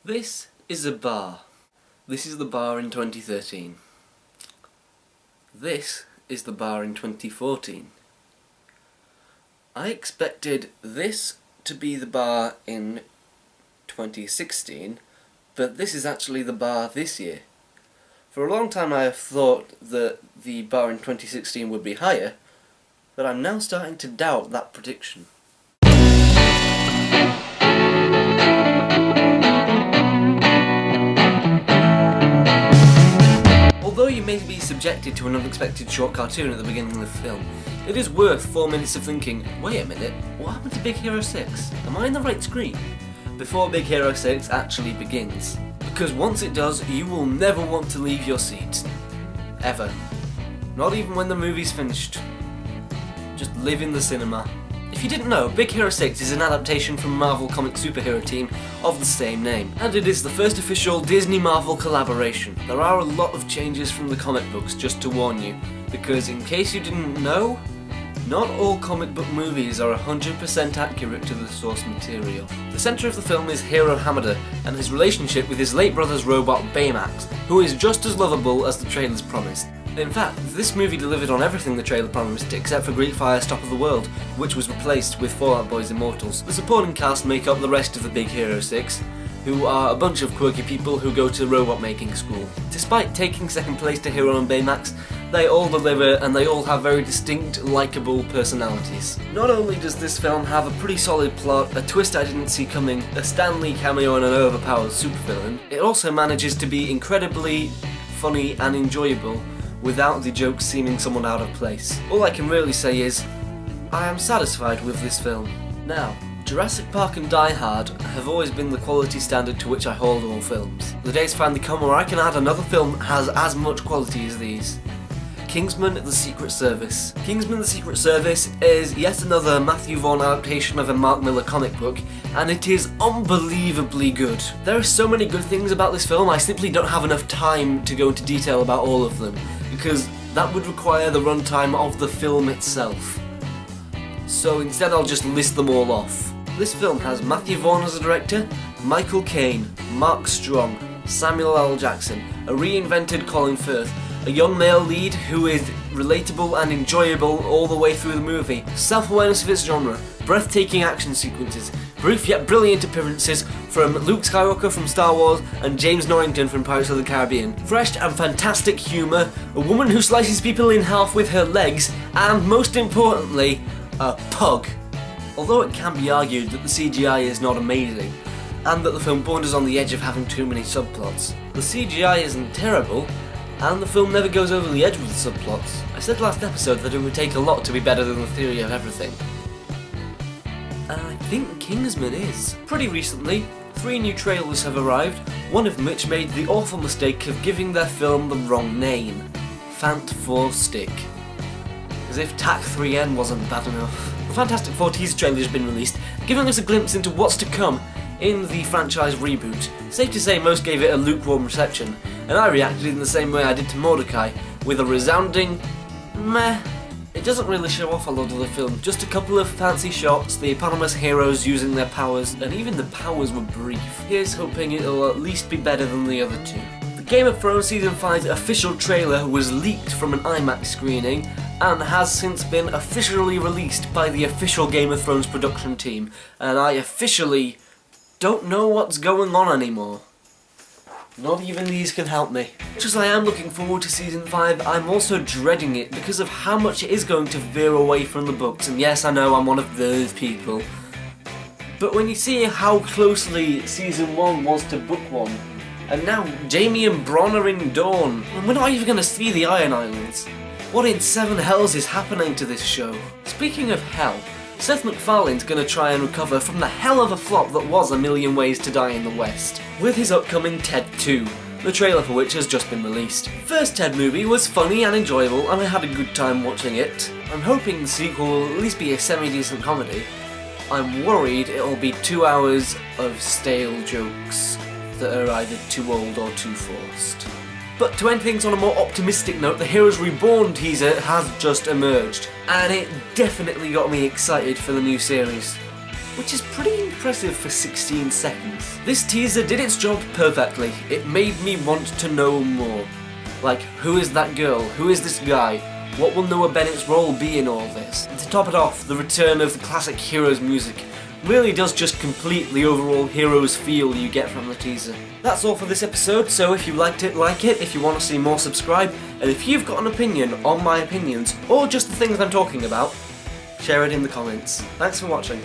This is a bar. This is the bar in 2013. This is the bar in 2014. I expected this to be the bar in 2016, but this is actually the bar this year. For a long time I have thought that the bar in 2016 would be higher, but I'm now starting to doubt that prediction. Although you may be subjected to an unexpected short cartoon at the beginning of the film, it is worth 4 minutes of thinking, wait a minute, what happened to Big Hero 6? Am I in the right screen? Before Big Hero 6 actually begins. Because once it does, you will never want to leave your seat. Ever. Not even when the movie's finished. Just live in the cinema. If you didn't know, Big Hero 6 is an adaptation from Marvel comic superhero team of the same name, and it is the first official Disney-Marvel collaboration. There are a lot of changes from the comic books, just to warn you, because in case you didn't know, not all comic book movies are 100% accurate to the source material. The centre of the film is Hero Hamada and his relationship with his late brother's robot Baymax, who is just as lovable as the trailers promised. In fact, this movie delivered on everything the trailer promised except for Greek Fire's Top of the World, which was replaced with Fall Out Boy's Immortals. The supporting cast make up the rest of the Big Hero 6, who are a bunch of quirky people who go to robot making school. Despite taking second place to Hero and Baymax, they all deliver and they all have very distinct, likeable personalities. Not only does this film have a pretty solid plot, a twist I didn't see coming, a Stan Lee cameo and an overpowered supervillain, it also manages to be incredibly funny and enjoyable without the jokes seeming somewhat out of place. All I can really say is, I am satisfied with this film. Now, Jurassic Park and Die Hard have always been the quality standard to which I hold all films. The days finally come where I can add another film that has as much quality as these. Kingsman: The Secret Service. Kingsman: The Secret Service is yet another Matthew Vaughn adaptation of a Mark Millar comic book, and it is unbelievably good. There are so many good things about this film, I simply don't have enough time to go into detail about all of them, because that would require the runtime of the film itself. So instead I'll just list them all off. This film has Matthew Vaughn as a director, Michael Caine, Mark Strong, Samuel L. Jackson, a reinvented Colin Firth, a young male lead who is relatable and enjoyable all the way through the movie, self-awareness of its genre, breathtaking action sequences, brief yet brilliant appearances from Luke Skywalker from Star Wars and James Norrington from Pirates of the Caribbean, fresh and fantastic humour, a woman who slices people in half with her legs, and most importantly, a pug. Although it can be argued that the CGI is not amazing, and that the film borders on the edge of having too many subplots, the CGI isn't terrible, and the film never goes over the edge with the subplots. I said last episode that it would take a lot to be better than the theory of everything. And I think Kingsman is. Pretty recently, 3 new trailers have arrived, one of which made the awful mistake of giving their film the wrong name. Fant 4 Stick. As if TAC 3N wasn't bad enough. The Fantastic Four teaser trailer has been released, giving us a glimpse into what's to come in the franchise reboot. Safe to say most gave it a lukewarm reception, and I reacted in the same way I did to Mordecai, with a resounding meh. It doesn't really show off a lot of the film, just a couple of fancy shots, the eponymous heroes using their powers, and even the powers were brief. Here's hoping it'll at least be better than the other two. The Game of Thrones Season 5's official trailer was leaked from an IMAX screening, and has since been officially released by the official Game of Thrones production team, and I officially don't know what's going on anymore. Not even these can help me. Much as I am looking forward to Season 5, I'm also dreading it because of how much it is going to veer away from the books, and yes, I know I'm one of those people. But when you see how closely Season 1 was to Book 1, and now Jaime and Bronn are in Dawn, and we're not even going to see the Iron Islands. What in 7 hells is happening to this show? Speaking of hell, Seth MacFarlane's gonna try and recover from the hell of a flop that was A Million Ways to Die in the West, with his upcoming Ted 2, the trailer for which has just been released. First Ted movie was funny and enjoyable, and I had a good time watching it. I'm hoping the sequel will at least be a semi-decent comedy. I'm worried it'll be 2 hours of stale jokes that are either too old or too forced. But to end things on a more optimistic note, the Heroes Reborn teaser has just emerged, and it definitely got me excited for the new series. which is pretty impressive for 16 seconds. This teaser did its job perfectly. It made me want to know more. Like, who is that girl? Who is this guy? What will Noah Bennett's role be in all this? And to top it off, the return of the classic Heroes music really does just complete the overall Heroes feel you get from the teaser. That's all for this episode, so if you liked it, like it. If you want to see more, subscribe. And if you've got an opinion on my opinions, or just the things I'm talking about, share it in the comments. Thanks for watching.